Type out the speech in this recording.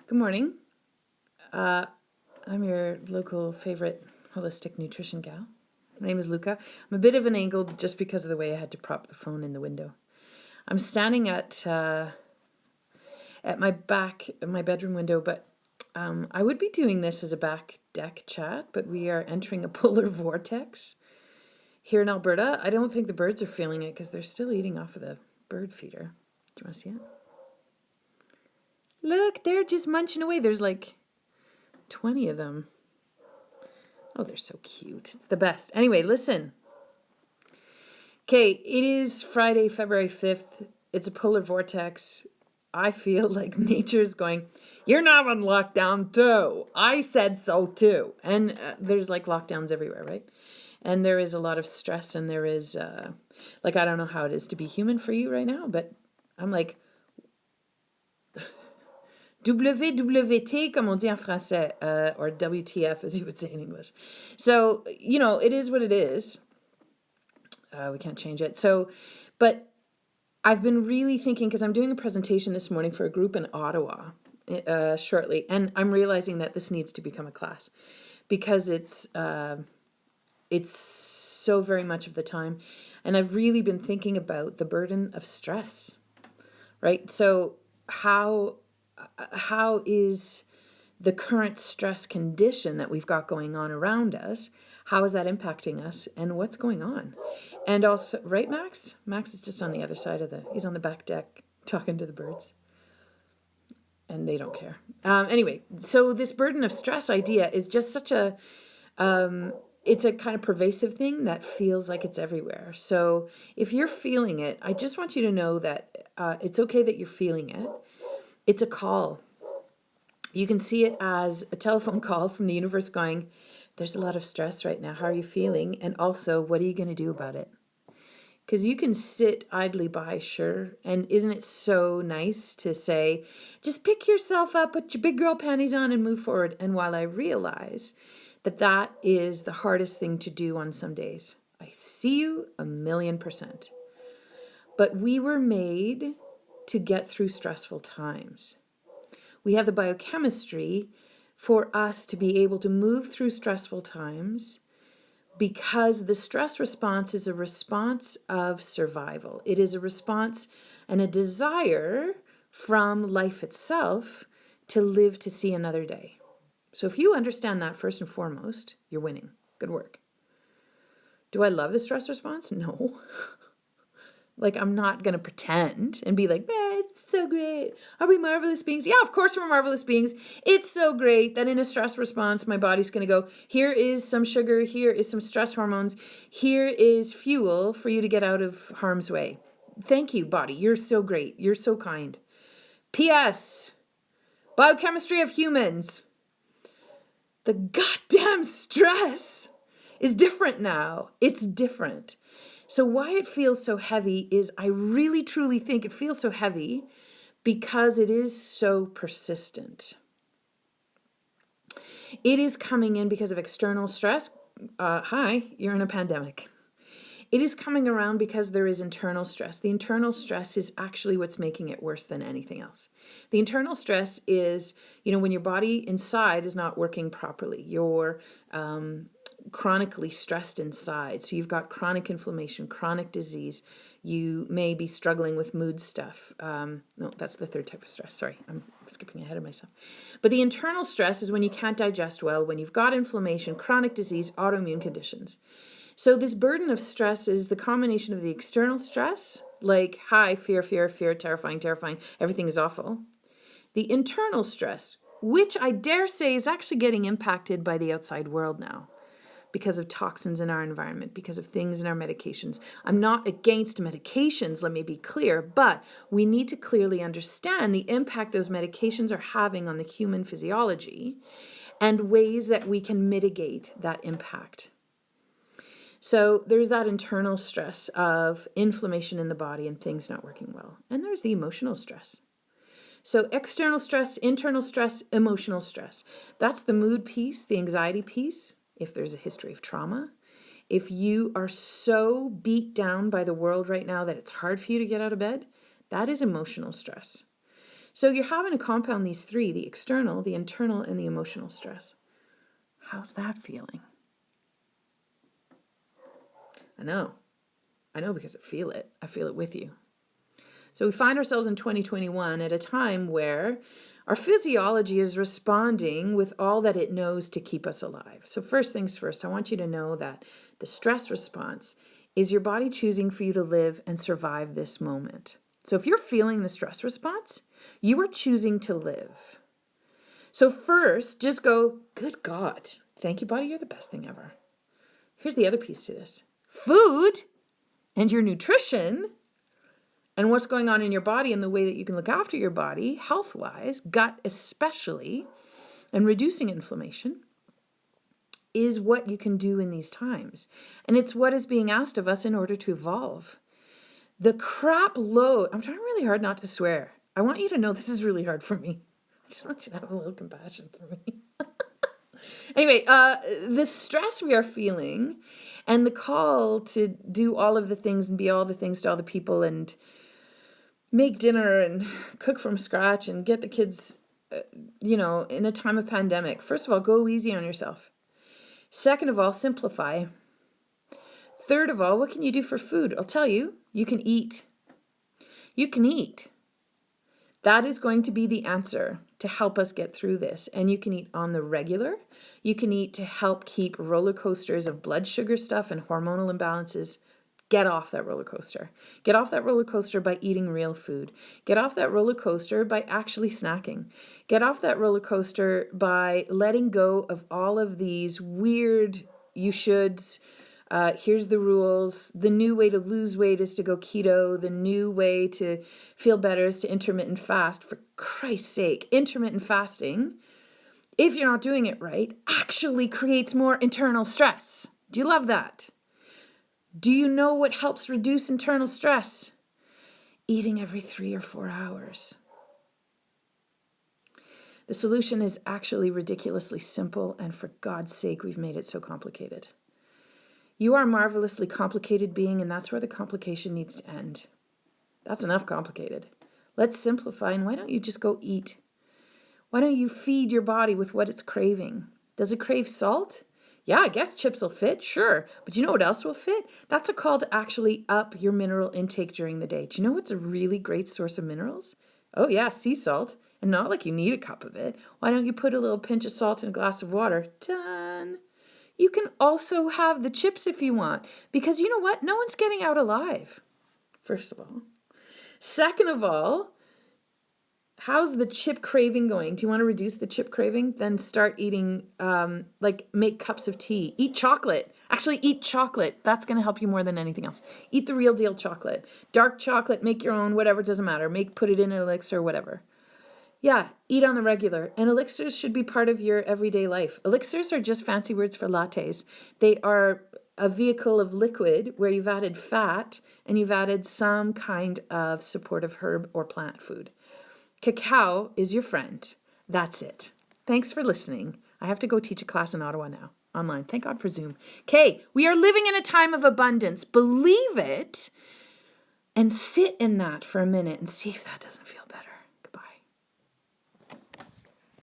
Good morning. I'm your local favorite holistic nutrition gal. My name is Luca. I'm a bit of an angle just because of the way I had to prop the phone in the window. I'm standing at my bedroom window, but I would be doing this as a back deck chat, but we are entering a polar vortex here in Alberta. I don't think the birds are feeling it because they're still eating off of the bird feeder. Do you want to see it? Look, they're just munching away. There's like 20 of them. Oh, they're so cute. It's the best. Anyway, listen. Okay, it is Friday, February 5th. It's a polar vortex. I feel like nature's going, you're not on lockdown too. I said so too. And there's like lockdowns everywhere, right? And there is a lot of stress, and there is, I don't know how it is to be human for you right now, but I'm like, WWT, comme on dit en français, or WTF, as you would say in English. So, it is what it is. We can't change it. So, but I've been really thinking, because I'm doing a presentation this morning for a group in Ottawa shortly, and I'm realizing that this needs to become a class because it's so very much of the time. And I've really been thinking about the burden of stress, right? So how is the current stress condition that we've got going on around us, how is that impacting us, and what's going on? And also, right, Max? Max is just on the other side he's on the back deck talking to the birds. And they don't care. Anyway, so this burden of stress idea is just such a, it's a kind of pervasive thing that feels like it's everywhere. So if you're feeling it, I just want you to know that it's okay that you're feeling it. It's a call. You can see it as a telephone call from the universe going, there's a lot of stress right now. How are you feeling? And also, what are you going to do about it? Because you can sit idly by, sure. And isn't it so nice to say, just pick yourself up, put your big girl panties on and move forward. And while I realize that that is the hardest thing to do on some days, I see you 1,000,000%. But we were made to get through stressful times. We have the biochemistry for us to be able to move through stressful times because the stress response is a response of survival. It is a response and a desire from life itself to live to see another day. So if you understand that first and foremost, you're winning. Good work. Do I love the stress response? No. I'm not going to pretend and be like, it's so great. Are we marvelous beings? Yeah, of course we're marvelous beings. It's so great that in a stress response, my body's going to go, here is some sugar, here is some stress hormones, here is fuel for you to get out of harm's way. Thank you, body. You're so great. You're so kind. P.S. Biochemistry of humans. The goddamn stress is different now. It's different. So why it feels so heavy is I really truly think it feels so heavy because it is so persistent. It is coming in because of external stress. Hi, you're in a pandemic. It is coming around because there is internal stress. The internal stress is actually what's making it worse than anything else. The internal stress is, when your body inside is not working properly. You're chronically stressed inside. So you've got chronic inflammation, chronic disease. You may be struggling with mood stuff. No, that's the third type of stress. Sorry, I'm skipping ahead of myself. But the internal stress is when you can't digest well, when you've got inflammation, chronic disease, autoimmune conditions. So this burden of stress is the combination of the external stress, like, hi, fear, terrifying, everything is awful. The internal stress, which I dare say is actually getting impacted by the outside world now because of toxins in our environment, because of things in our medications. I'm not against medications, let me be clear, but we need to clearly understand the impact those medications are having on the human physiology and ways that we can mitigate that impact. So there's that internal stress of inflammation in the body and things not working well. And there's the emotional stress. So external stress, internal stress, emotional stress. That's the mood piece, the anxiety piece, if there's a history of trauma. If you are so beat down by the world right now that it's hard for you to get out of bed, that is emotional stress. So you're having to compound these three, the external, the internal, and the emotional stress. How's that feeling? I know because I feel it. I feel it with you. So we find ourselves in 2021 at a time where our physiology is responding with all that it knows to keep us alive. So first things first, I want you to know that the stress response is your body choosing for you to live and survive this moment. So if you're feeling the stress response, you are choosing to live. So first, just go, good God, thank you, body, you're the best thing ever. Here's the other piece to this. Food and your nutrition and what's going on in your body and the way that you can look after your body, health-wise, gut especially, and reducing inflammation, is what you can do in these times. And it's what is being asked of us in order to evolve. The crap load, I'm trying really hard not to swear. I want you to know this is really hard for me. I just want you to have a little compassion for me. Anyway, the stress we are feeling and the call to do all of the things and be all the things to all the people and make dinner and cook from scratch and get the kids, in a time of pandemic. First of all, go easy on yourself. Second of all, simplify. Third of all, what can you do for food? I'll tell you, you can eat. You can eat. That is going to be the answer to help us get through this. And you can eat on the regular. You can eat to help keep roller coasters of blood sugar stuff and hormonal imbalances. Get off that roller coaster. Get off that roller coaster by eating real food. Get off that roller coaster by actually snacking. Get off that roller coaster by letting go of all of these weird you shoulds. Here's the rules. The new way to lose weight is to go keto. The new way to feel better is to intermittent fast. For Christ's sake, intermittent fasting, if you're not doing it right, actually creates more internal stress. Do you love that? Do you know what helps reduce internal stress? Eating every 3 or 4 hours. The solution is actually ridiculously simple, and for God's sake, we've made it so complicated. You are a marvelously complicated being, and that's where the complication needs to end. That's enough complicated. Let's simplify, and why don't you just go eat? Why don't you feed your body with what it's craving? Does it crave salt? Yeah, I guess chips will fit, sure. But you know what else will fit? That's a call to actually up your mineral intake during the day. Do you know what's a really great source of minerals? Oh yeah, sea salt. And not like you need a cup of it. Why don't you put a little pinch of salt in a glass of water? Done. You can also have the chips if you want. Because you know what? No one's getting out alive, first of all. Second of all, how's the chip craving going? Do you want to reduce the chip craving? Then start eating, make cups of tea. Eat chocolate. Actually, eat chocolate. That's going to help you more than anything else. Eat the real deal chocolate. Dark chocolate, make your own, whatever, doesn't matter. Put it in an elixir, whatever. Yeah, eat on the regular. And elixirs should be part of your everyday life. Elixirs are just fancy words for lattes. They are a vehicle of liquid where you've added fat and you've added some kind of supportive herb or plant food. Cacao is your friend. That's it. Thanks for listening. I have to go teach a class in Ottawa now, online. Thank God for Zoom. Okay, we are living in a time of abundance. Believe it and sit in that for a minute and see if that doesn't feel better.